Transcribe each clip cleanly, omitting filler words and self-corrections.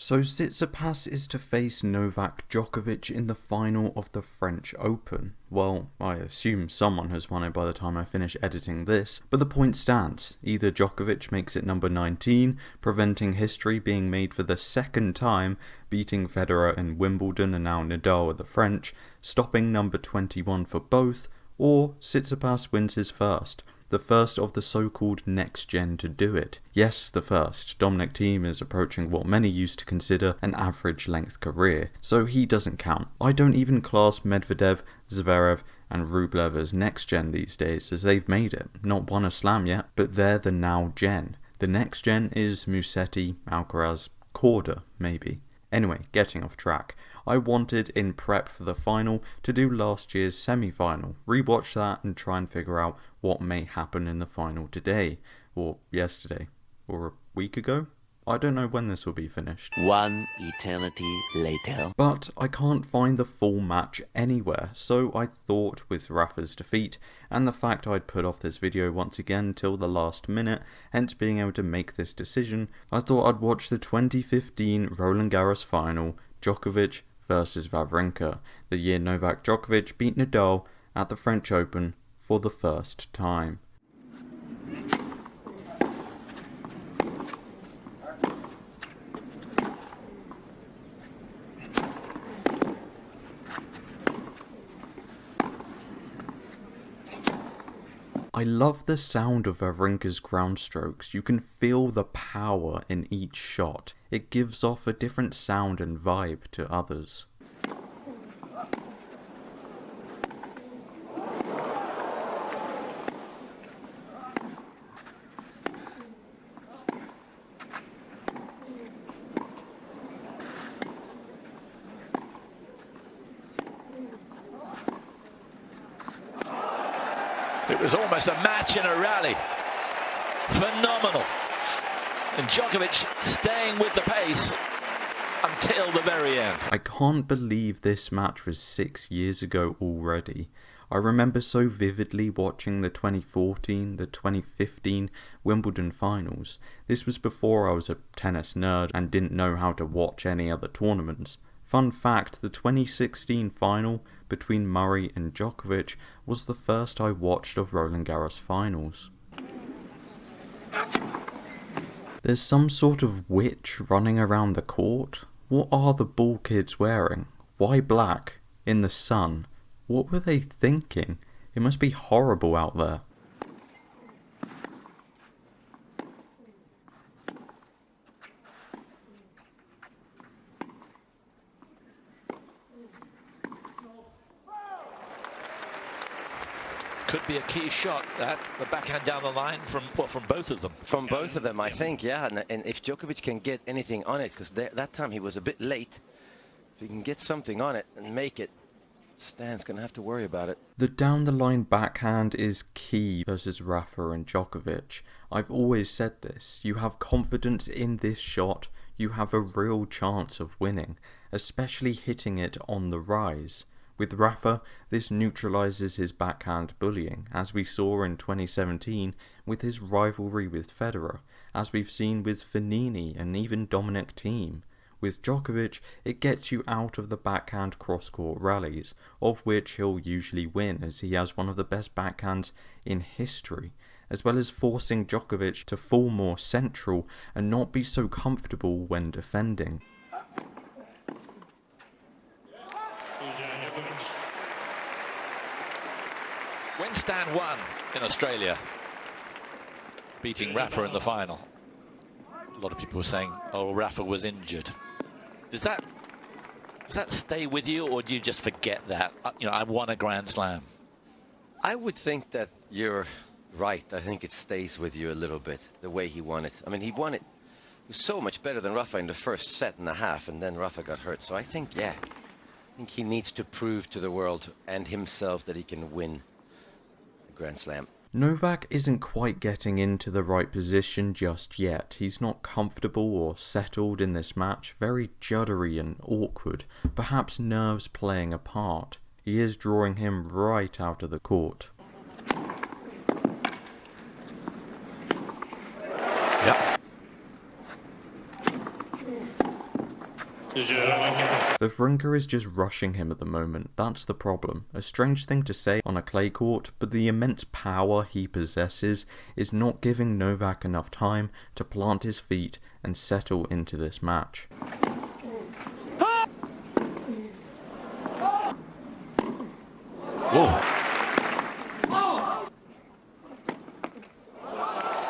So Tsitsipas is to face Novak Djokovic in the final of the French Open. Well, I assume someone has won it by the time I finish editing this, but the point stands. Either Djokovic makes it number 19, preventing history being made for the second time, beating Federer in Wimbledon and now Nadal at the French, stopping number 21 for both, or Tsitsipas wins his first. The first of the so-called next gen to do it. Yes, the first. Dominic Thiem is approaching what many used to consider an average length career, so he doesn't count. I don't even class Medvedev, Zverev and Rublev as next gen these days, as they've made it. Not won a slam yet, but they're the now gen. The next gen is Musetti, Alcaraz, Korda, maybe. Anyway, getting off track. I wanted, in prep for the final, to do last year's semi-final, rewatch that and try and figure out what may happen in the final today, or yesterday, or a week ago? I don't know when this will be finished. One eternity later. But I can't find the full match anywhere, so I thought with Rafa's defeat, and the fact I'd put off this video once again till the last minute, hence being able to make this decision, I thought I'd watch the 2015 Roland Garros final, Djokovic versus Wawrinka, the year Novak Djokovic beat Nadal at the French Open for the first time. I love the sound of Wawrinka's ground strokes. You can feel the power in each shot. It gives off a different sound and vibe to others. It was almost a match in a rally. Phenomenal. And Djokovic staying with the pace until the very end. I can't believe this match was 6 years ago already. I remember so vividly watching the 2014, the 2015 Wimbledon finals. This was before I was a tennis nerd and didn't know how to watch any other tournaments. Fun fact, the 2016 final between Murray and Djokovic was the first I watched of Roland Garros finals. There's some sort of witch running around the court. What are the ball kids wearing? Why black? In the sun? What were they thinking? It must be horrible out there. Could be a key shot, that the backhand down the line from both of them. From both of them, I think, yeah. And if Djokovic can get anything on it, because that time he was a bit late, if he can get something on it and make it, Stan's going to have to worry about it. The down the line backhand is key versus Rafa and Djokovic. I've always said this. You have confidence in this shot, you have a real chance of winning, especially hitting it on the rise. With Rafa, this neutralises his backhand bullying, as we saw in 2017 with his rivalry with Federer, as we've seen with Fognini and even Dominic Thiem. With Djokovic, it gets you out of the backhand cross-court rallies, of which he'll usually win as he has one of the best backhands in history, as well as forcing Djokovic to fall more central and not be so comfortable when defending. When Stan won in Australia, beating Rafa in the final, a lot of people were saying, oh, Rafa was injured. Does that stay with you, or do you just forget that? You know, I won a Grand Slam. I would think that you're right. I think it stays with you a little bit, the way he won it. I mean, he won it. He was so much better than Rafa in the first set and a half, and then Rafa got hurt. So I think, yeah, I think he needs to prove to the world and himself that he can win Grand Slam. Novak isn't quite getting into the right position just yet. He's not comfortable or settled in this match, very juddery and awkward, perhaps nerves playing a part. He is drawing him right out of the court. Yep. Wawrinka is just rushing him at the moment, that's the problem. A strange thing to say on a clay court, but the immense power he possesses is not giving Novak enough time to plant his feet and settle into this match. Whoa.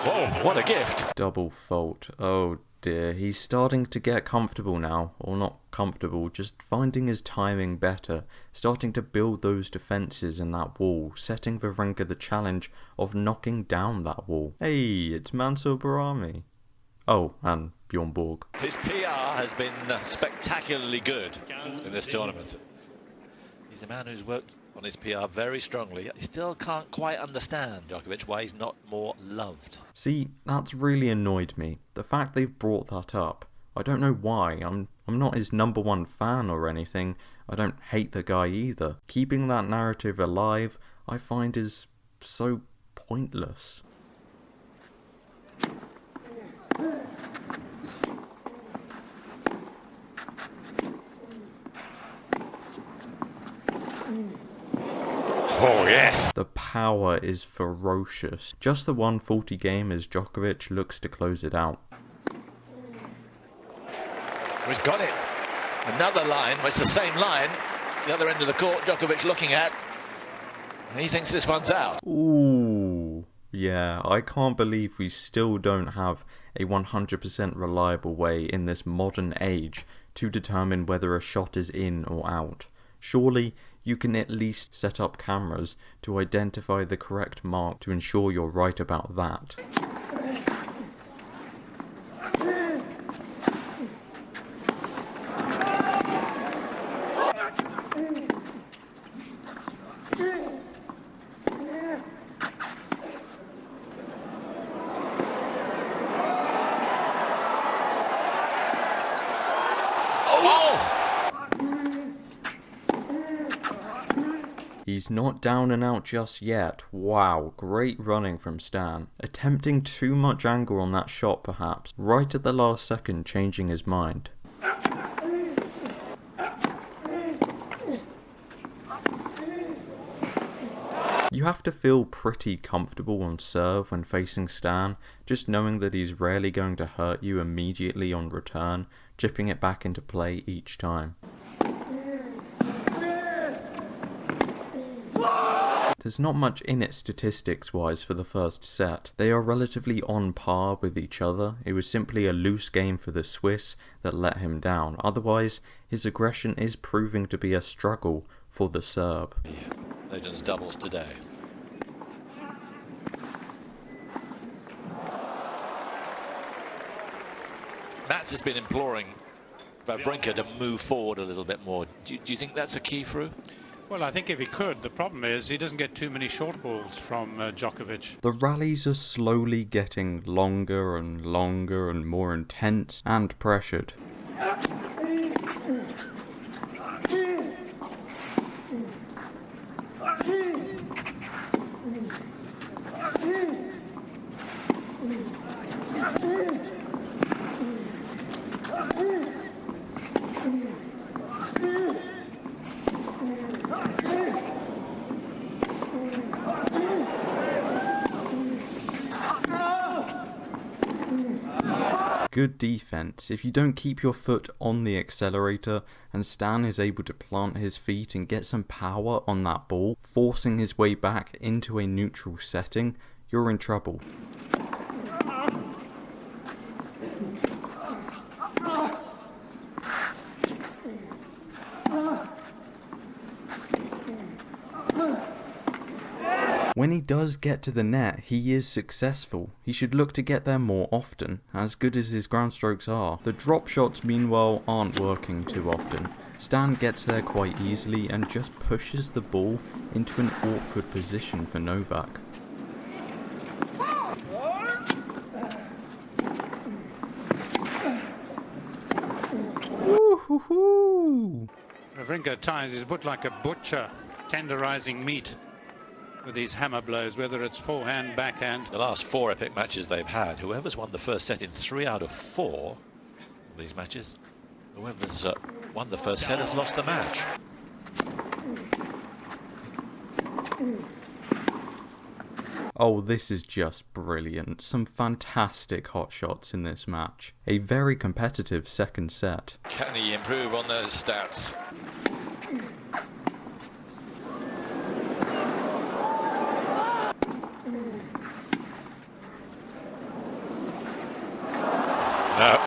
Whoa, what a gift. Double fault. Oh dear, he's starting to get comfortable now. Or not comfortable, just finding his timing better. Starting to build those defences in that wall, setting Wawrinka the challenge of knocking down that wall. Hey, it's Mansour Barami. Oh, and Bjorn Borg. His PR has been spectacularly good in this tournament. He's a man who's worked on his PR very strongly. He still can't quite understand, Djokovic, why he's not more loved. See, that's really annoyed me. The fact they've brought that up. I don't know why. I'm not his #1 fan or anything. I don't hate the guy either. Keeping that narrative alive, I find is so pointless. Oh, yes. The power is ferocious. Just the 140 game as Djokovic looks to close it out. He's got it. Another line. Well, it's the same line. The other end of the court, Djokovic looking at. And he thinks this one's out. Ooh. Yeah, I can't believe we still don't have a 100% reliable way in this modern age to determine whether a shot is in or out. Surely you can at least set up cameras to identify the correct mark to ensure you're right about that. He's not down and out just yet. Wow, great running from Stan. Attempting too much angle on that shot perhaps, right at the last second changing his mind. You have to feel pretty comfortable on serve when facing Stan, just knowing that he's rarely going to hurt you immediately on return, chipping it back into play each time. There's not much in it statistics-wise for the first set. They are relatively on par with each other. It was simply a loose game for the Swiss that let him down. Otherwise, his aggression is proving to be a struggle for the Serb. Legends doubles today. Mats has been imploring Wawrinka to move forward a little bit more. Do you think that's a key for him? Well, I think if he could. The problem is he doesn't get too many short balls from Djokovic. The rallies are slowly getting longer and longer and more intense and pressured. Good defense. If you don't keep your foot on the accelerator and Stan is able to plant his feet and get some power on that ball, forcing his way back into a neutral setting, you're in trouble. When he does get to the net, he is successful. He should look to get there more often, as good as his ground strokes are. The drop shots, meanwhile, aren't working too often. Stan gets there quite easily and just pushes the ball into an awkward position for Novak. Woo-hoo-hoo! Wawrinka at times is put like a butcher, tenderizing meat with these hammer blows, whether it's forehand, backhand. The last 4 epic matches they've had, whoever's won the first set in 3 out of 4 of these matches Whoever's won the first set has lost the match. Oh, this is just brilliant. Some fantastic hot shots in this match. A very competitive second set. Can he improve on those stats? No.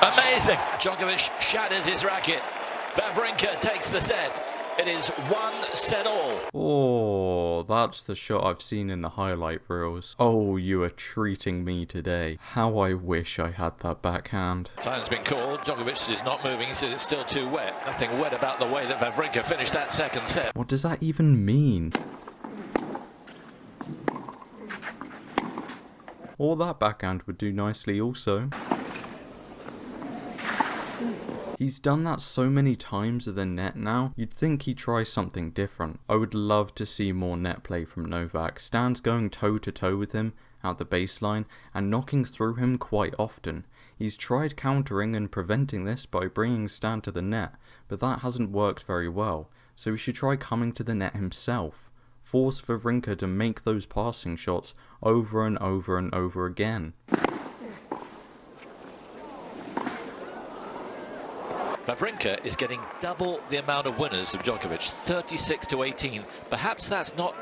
Amazing! Djokovic shatters his racket. Wawrinka takes the set. It is 1-all. Oh, that's the shot I've seen in the highlight reels. Oh, you are treating me today. How I wish I had that backhand. Time's been called. Djokovic is not moving. He says it's still too wet. Nothing wet about the way that Wawrinka finished that second set. What does that even mean? Or that backhand would do nicely also. He's done that so many times at the net now, you'd think he'd try something different. I would love to see more net play from Novak. Stan's going toe to toe with him at the baseline and knocking through him quite often. He's tried countering and preventing this by bringing Stan to the net, but that hasn't worked very well, so he should try coming to the net himself. Force Wawrinka to make those passing shots over and over and over again. Wawrinka is getting double the amount of winners of Djokovic, 36-18. Perhaps that's not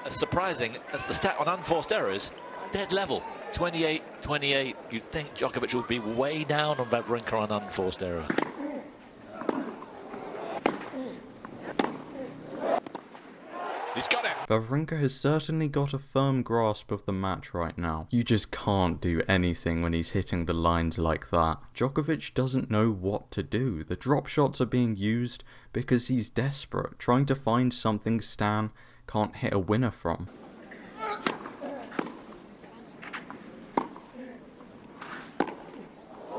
as surprising as the stat on unforced errors. Dead level, 28-28. You'd think Djokovic would be way down on Wawrinka on unforced error. He's got it. Wawrinka has certainly got a firm grasp of the match right now. You just can't do anything when he's hitting the lines like that. Djokovic doesn't know what to do. The drop shots are being used because he's desperate, trying to find something Stan can't hit a winner from.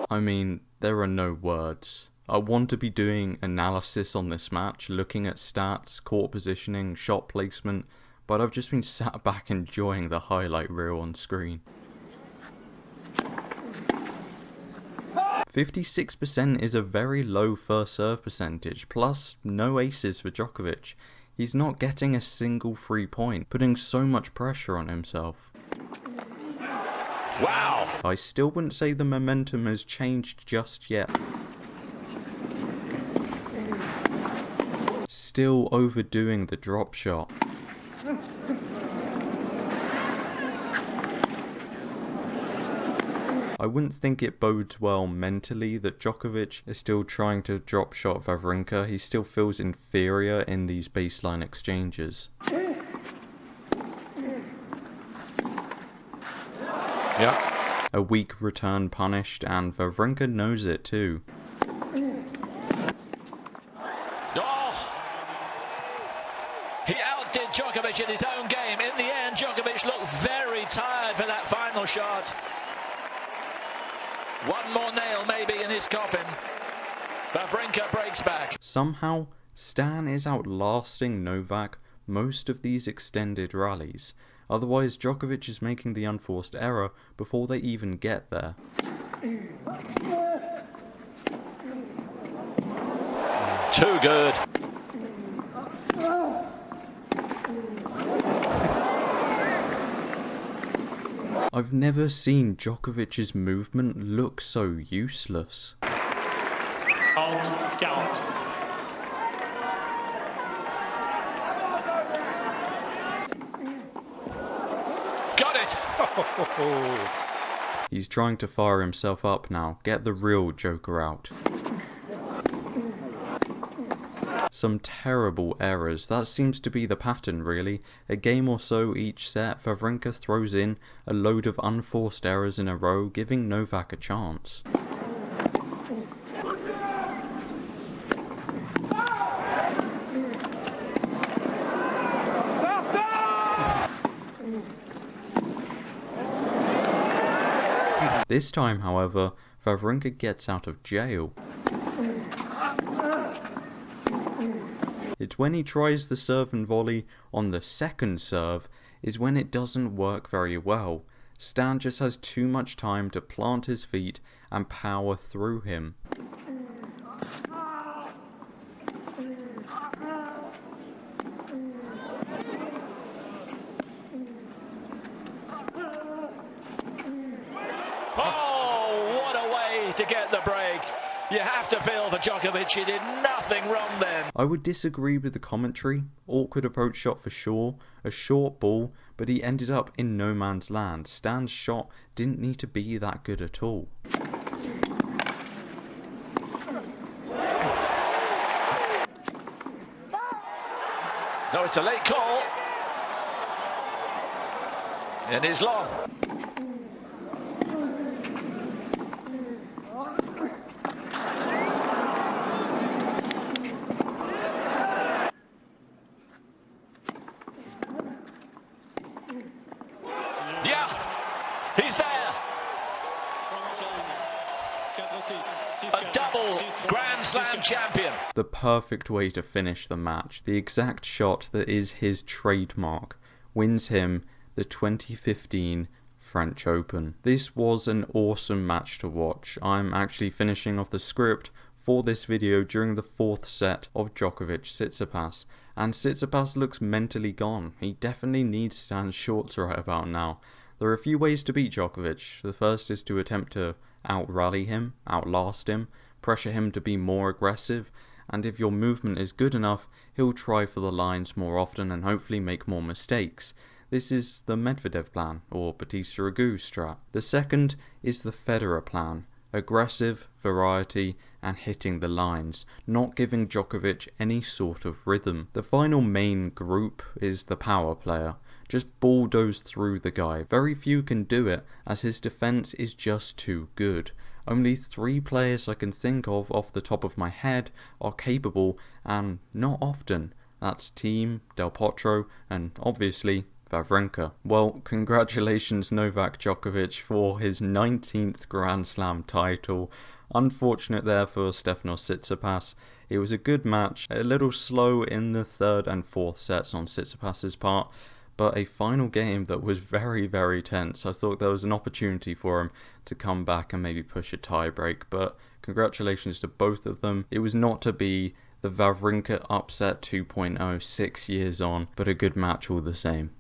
I mean, there are no words. I want to be doing analysis on this match, looking at stats, court positioning, shot placement, but I've just been sat back enjoying the highlight reel on screen. 56% is a very low first serve percentage, plus no aces for Djokovic. He's not getting a single free point, putting so much pressure on himself. Wow! I still wouldn't say the momentum has changed just yet. Still overdoing the drop shot. I wouldn't think it bodes well mentally that Djokovic is still trying to drop shot Wawrinka. He still feels inferior in these baseline exchanges. Yeah. A weak return punished, and Wawrinka knows it too. He outdid Djokovic in his own game. In the end, Djokovic looked very tired for that final shot. One more nail maybe in his coffin. Wawrinka breaks back. Somehow, Stan is outlasting Novak most of these extended rallies. Otherwise, Djokovic is making the unforced error before they even get there. Too good. I've never seen Djokovic's movement look so useless. Out, count. Got it! He's trying to fire himself up now, get the real Joker out. Some terrible errors. That seems to be the pattern really. A game or so each set, Wawrinka throws in a load of unforced errors in a row, giving Novak a chance. This time, however, Wawrinka gets out of jail. It's when he tries the serve and volley on the second serve is when it doesn't work very well. Stan just has too much time to plant his feet and power through him. Oh, what a way to get the break. You have to feel for Djokovic, he did nothing wrong then. I would disagree with the commentary. Awkward approach shot for sure, a short ball, but he ended up in no man's land. Stan's shot didn't need to be that good at all. No, it's a late call. And it's long. Yeah, he's there. A double Grand Slam champion. The perfect way to finish the match, the exact shot that is his trademark, wins him the 2015 French Open. This was an awesome match to watch. I'm actually finishing off the script for this video during the 4th set of Djokovic-Tsitsipas, and Tsitsipas looks mentally gone. He definitely needs Stan's shorts right about now. There are a few ways to beat Djokovic. The first is to attempt to out-rally him, outlast him, pressure him to be more aggressive, and if your movement is good enough, he'll try for the lines more often and hopefully make more mistakes. This is the Medvedev plan, or Batista Agut strat. The second is the Federer plan. Aggressive, variety, and hitting the lines, not giving Djokovic any sort of rhythm. The final main group is the power player. Just bulldoze through the guy. Very few can do it, as his defense is just too good. Only 3 players I can think of off the top of my head are capable, and not often. That's Thiem, Del Potro, and obviously Wawrinka. Well, congratulations Novak Djokovic for his 19th Grand Slam title. Unfortunate there for Stefanos Tsitsipas. It was a good match, a little slow in the 3rd and 4th sets on Tsitsipas's part, but a final game that was very, very tense. I thought there was an opportunity for him to come back and maybe push a tie-break, but congratulations to both of them. It was not to be the Wawrinka upset 2.0 6 years on, but a good match all the same.